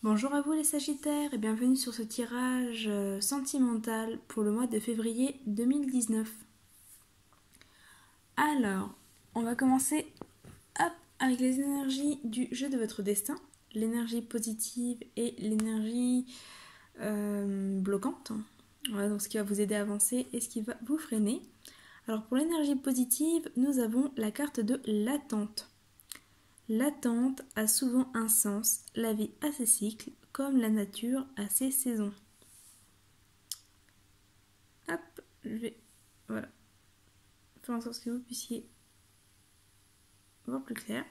Bonjour à vous les Sagittaires et bienvenue sur ce tirage sentimental pour le mois de février 2019. Alors, on va commencer avec les énergies du jeu de votre destin, l'énergie positive et l'énergie bloquante. Voilà, donc ce qui va vous aider à avancer et ce qui va vous freiner. Alors pour l'énergie positive, nous avons la carte de l'attente. L'attente a souvent un sens, la vie a ses cycles, comme la nature a ses saisons. Hop, je vais voilà, faire en sorte que vous puissiez voir plus clair.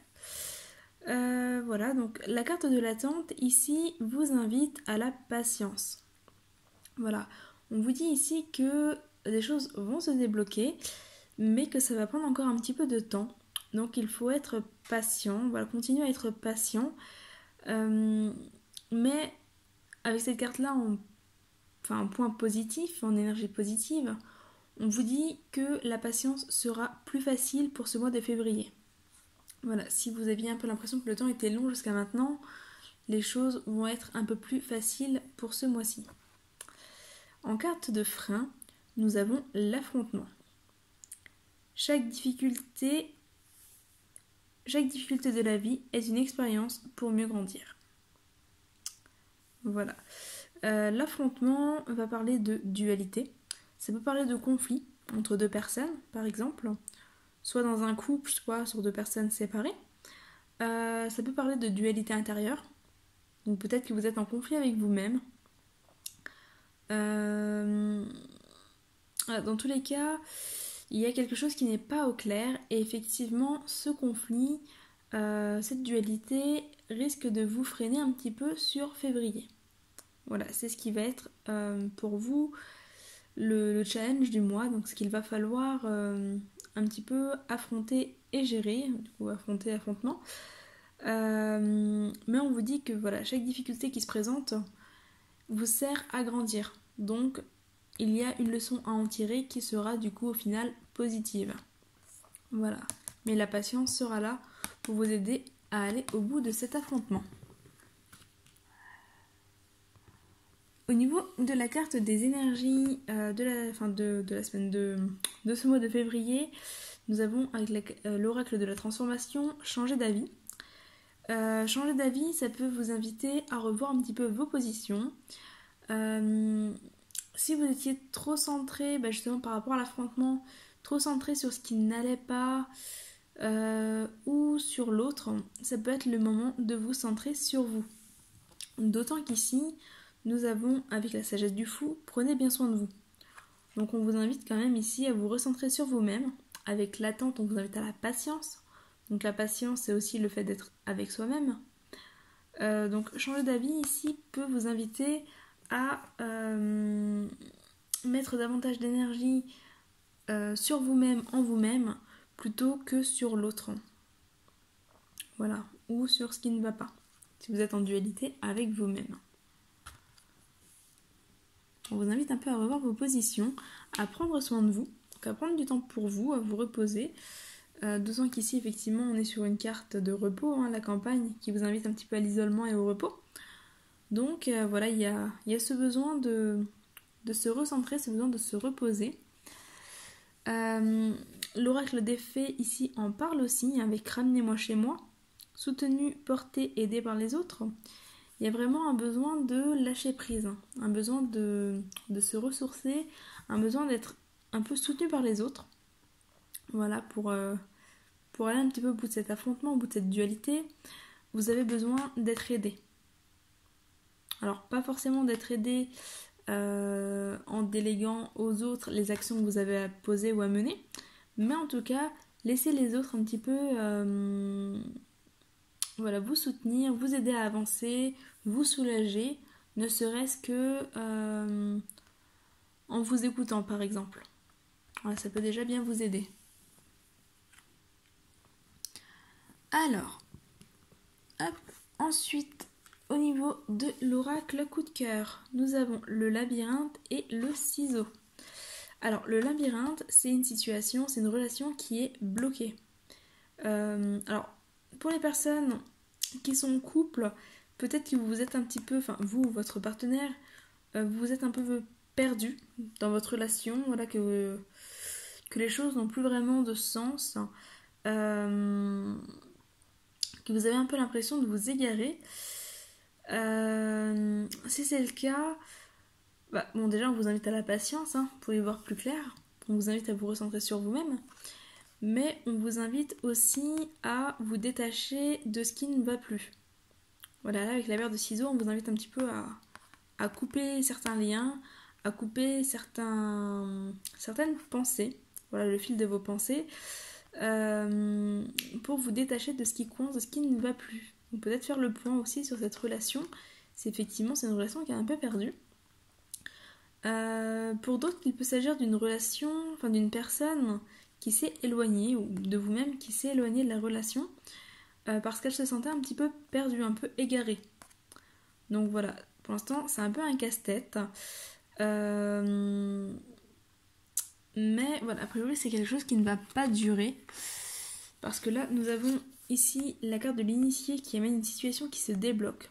Voilà, donc la carte de l'attente ici vous invite à la patience. Voilà, on vous dit ici que des choses vont se débloquer, mais que ça va prendre encore un petit peu de temps. Donc il faut être patient, voilà, continuer à être patient. Mais avec cette carte-là, un point positif, en énergie positive, on vous dit que la patience sera plus facile pour ce mois de février. Voilà, si vous aviez un peu l'impression que le temps était long jusqu'à maintenant, les choses vont être un peu plus faciles pour ce mois-ci. En carte de frein, nous avons l'affrontement. Chaque difficulté de la vie est une expérience pour mieux grandir. Voilà. L'affrontement va parler de dualité. Ça peut parler de conflit entre deux personnes, par exemple, soit dans un couple, soit sur deux personnes séparées. Ça peut parler de dualité intérieure. Donc peut-être que vous êtes en conflit avec vous-même. Dans tous les cas, il y a quelque chose qui n'est pas au clair et effectivement ce conflit, cette dualité risque de vous freiner un petit peu sur février. Voilà, c'est ce qui va être pour vous le challenge du mois, donc ce qu'il va falloir un petit peu affronter et gérer, du coup affrontement. Mais on vous dit que voilà, chaque difficulté qui se présente vous sert à grandir. Donc il y a une leçon à en tirer qui sera du coup au final positive. Voilà. Mais la patience sera là pour vous aider à aller au bout de cet affrontement. Au niveau de la carte des énergies de la semaine de ce mois de février, nous avons avec l'oracle de la transformation changer d'avis. Changer d'avis, ça peut vous inviter à revoir un petit peu vos positions. Si vous étiez trop centré, justement par rapport à l'affrontement, trop centré sur ce qui n'allait pas ou sur l'autre, ça peut être le moment de vous centrer sur vous. D'autant qu'ici, nous avons, avec la sagesse du fou, prenez bien soin de vous. Donc on vous invite quand même ici à vous recentrer sur vous-même. Avec l'attente, on vous invite à la patience. Donc la patience, c'est aussi le fait d'être avec soi-même. Donc changer d'avis ici peut vous inviter à mettre davantage d'énergie sur vous-même, en vous-même, plutôt que sur l'autre. Voilà, ou sur ce qui ne va pas, si vous êtes en dualité avec vous-même. On vous invite un peu à revoir vos positions, à prendre soin de vous, donc à prendre du temps pour vous, à vous reposer. D'autant qu'ici, effectivement, on est sur une carte de repos, la campagne, qui vous invite un petit peu à l'isolement et au repos. Donc voilà, il y a ce besoin de se recentrer, ce besoin de se reposer. L'oracle des fées ici en parle aussi, avec ramenez-moi chez moi, soutenu, porté, aidé par les autres. Il y a vraiment un besoin de lâcher prise, un besoin de se ressourcer, un besoin d'être un peu soutenu par les autres. Voilà, pour aller un petit peu au bout de cet affrontement, au bout de cette dualité, vous avez besoin d'être aidé. Alors, pas forcément d'être aidé en déléguant aux autres les actions que vous avez à poser ou à mener, mais en tout cas, laissez les autres un petit peu vous soutenir, vous aider à avancer, vous soulager, ne serait-ce que en vous écoutant par exemple. Voilà, ça peut déjà bien vous aider. Alors, ensuite, au niveau de l'oracle coup de cœur, nous avons le labyrinthe et le ciseau. Alors, le labyrinthe, c'est une situation, c'est une relation qui est bloquée. Alors, pour les personnes qui sont en couple, peut-être que vous êtes un petit peu, enfin vous, votre partenaire, vous êtes un peu perdu dans votre relation, voilà, que les choses n'ont plus vraiment de sens, que vous avez un peu l'impression de vous égarer. Si c'est le cas, bon déjà on vous invite à la patience pour y voir plus clair, on vous invite à vous recentrer sur vous-même, mais on vous invite aussi à vous détacher de ce qui ne va plus. Voilà, là avec la paire de ciseaux, on vous invite un petit peu à couper certains liens, à couper certaines pensées, voilà le fil de vos pensées, pour vous détacher de ce qui coince, de ce qui ne va plus. Donc peut-être faire le point aussi sur cette relation, c'est effectivement c'est une relation qui est un peu perdue. Pour d'autres, il peut s'agir d'une relation, enfin d'une personne qui s'est éloignée, ou de vous-même qui s'est éloignée de la relation, parce qu'elle se sentait un petit peu perdue, un peu égarée. Donc voilà, pour l'instant c'est un peu un casse-tête. Mais voilà, a priori c'est quelque chose qui ne va pas durer. Parce que là, nous avons ici la carte de l'initié qui amène une situation qui se débloque.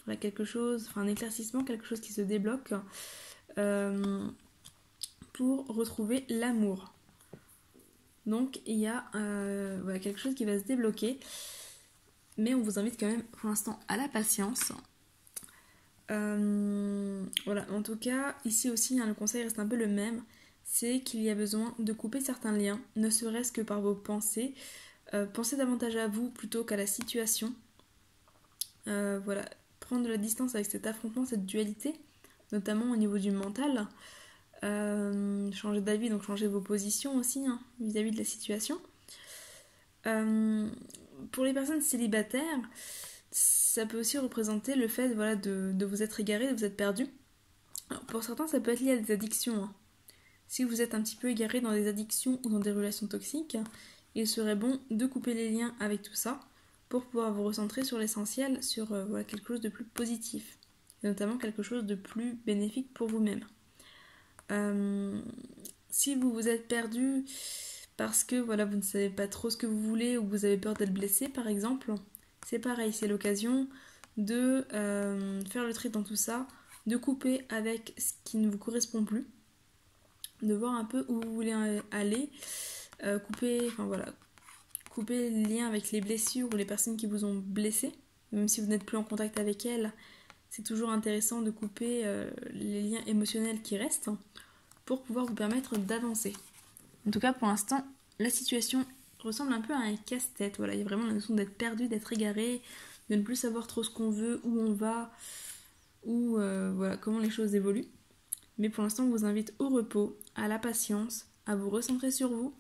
Voilà, quelque chose, enfin un éclaircissement, quelque chose qui se débloque pour retrouver l'amour. Donc il y a voilà, quelque chose qui va se débloquer. Mais on vous invite quand même pour l'instant à la patience. Voilà, en tout cas, ici aussi, le conseil reste un peu le même. C'est qu'il y a besoin de couper certains liens, ne serait-ce que par vos pensées. Pensez davantage à vous plutôt qu'à la situation. Voilà, prendre de la distance avec cet affrontement, cette dualité, notamment au niveau du mental. Changer d'avis, donc changer vos positions aussi vis-à-vis de la situation. Pour les personnes célibataires, ça peut aussi représenter le fait voilà, de vous être égaré, de vous être perdu. Alors, pour certains, ça peut être lié à des addictions. Si vous êtes un petit peu égaré dans des addictions ou dans des relations toxiques, il serait bon de couper les liens avec tout ça pour pouvoir vous recentrer sur l'essentiel, sur voilà, quelque chose de plus positif, et notamment quelque chose de plus bénéfique pour vous-même. Si vous vous êtes perdu parce que voilà, vous ne savez pas trop ce que vous voulez ou vous avez peur d'être blessé par exemple, c'est pareil, c'est l'occasion de faire le tri dans tout ça, de couper avec ce qui ne vous correspond plus, de voir un peu où vous voulez aller, couper le lien avec les blessures ou les personnes qui vous ont blessé, même si vous n'êtes plus en contact avec elles, c'est toujours intéressant de couper les liens émotionnels qui restent pour pouvoir vous permettre d'avancer. En tout cas, pour l'instant, la situation ressemble un peu à un casse-tête. Voilà, il y a vraiment la notion d'être perdu, d'être égaré, de ne plus savoir trop ce qu'on veut, où on va, ou voilà, comment les choses évoluent. Mais pour l'instant, on vous invite au repos, à la patience, à vous recentrer sur vous,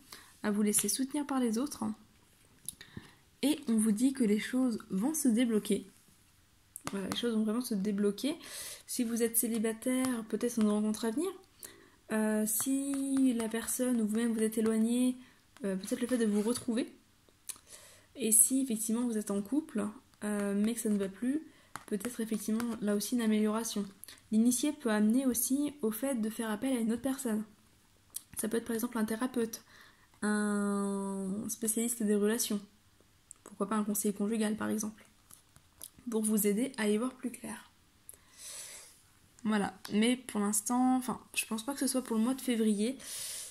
à vous laisser soutenir par les autres. Et on vous dit que les choses vont se débloquer. Voilà, les choses vont vraiment se débloquer. Si vous êtes célibataire, peut-être une rencontre à venir. Si la personne ou vous-même vous êtes éloigné, peut-être le fait de vous retrouver. Et si effectivement vous êtes en couple, mais que ça ne va plus, peut-être effectivement là aussi une amélioration. L'initié peut amener aussi au fait de faire appel à une autre personne. Ça peut être par exemple un thérapeute, un spécialiste des relations. Pourquoi pas un conseiller conjugal par exemple. Pour vous aider à y voir plus clair. Voilà, mais pour l'instant, je pense pas que ce soit pour le mois de février,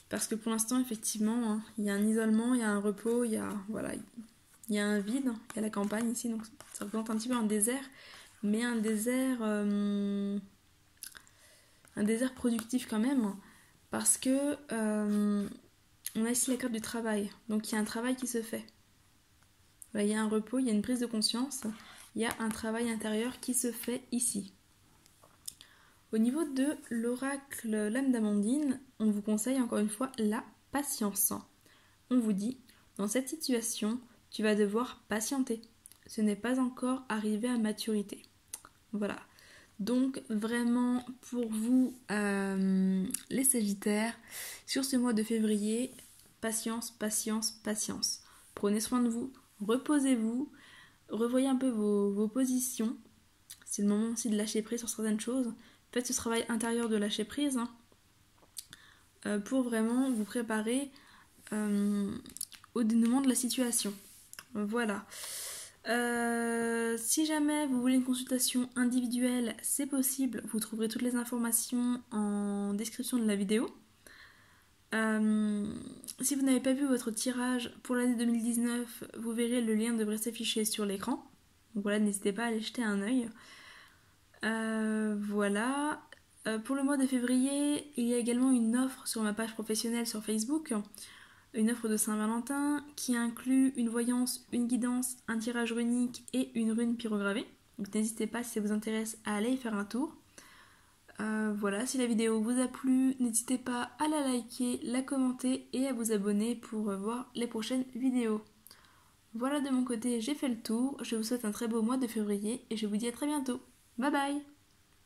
parce que pour l'instant, effectivement, il y a un isolement, il y a un repos, il y a un vide, il y a la campagne ici, donc ça représente un petit peu un désert, mais un désert productif quand même, parce que on a ici la carte du travail, donc il y a un travail qui se fait. Voilà, il y a un repos, il y a une prise de conscience, il y a un travail intérieur qui se fait ici. Au niveau de l'oracle L'âme d'Amandine, on vous conseille encore une fois la patience. On vous dit, dans cette situation, tu vas devoir patienter. Ce n'est pas encore arrivé à maturité. Voilà. Donc vraiment pour vous, les Sagittaires, sur ce mois de février, patience, patience, patience. Prenez soin de vous, reposez-vous, revoyez un peu vos positions. C'est le moment aussi de lâcher prise sur certaines choses. Faites ce travail intérieur de lâcher prise pour vraiment vous préparer au dénouement de la situation. Voilà. Si jamais vous voulez une consultation individuelle, c'est possible. Vous trouverez toutes les informations en description de la vidéo. Si vous n'avez pas vu votre tirage pour l'année 2019, vous verrez le lien devrait s'afficher sur l'écran. Donc voilà, n'hésitez pas à aller jeter un œil. Voilà. Pour le mois de février, il y a également une offre sur ma page professionnelle sur Facebook, une offre de Saint-Valentin qui inclut une voyance, une guidance, un tirage runique et une rune pyrogravée. Donc n'hésitez pas si ça vous intéresse à aller y faire un tour. Voilà, si la vidéo vous a plu, n'hésitez pas à la liker, la commenter et à vous abonner pour voir les prochaines vidéos. Voilà, de mon côté, j'ai fait le tour. Je vous souhaite un très beau mois de février et je vous dis à très bientôt. Bye bye!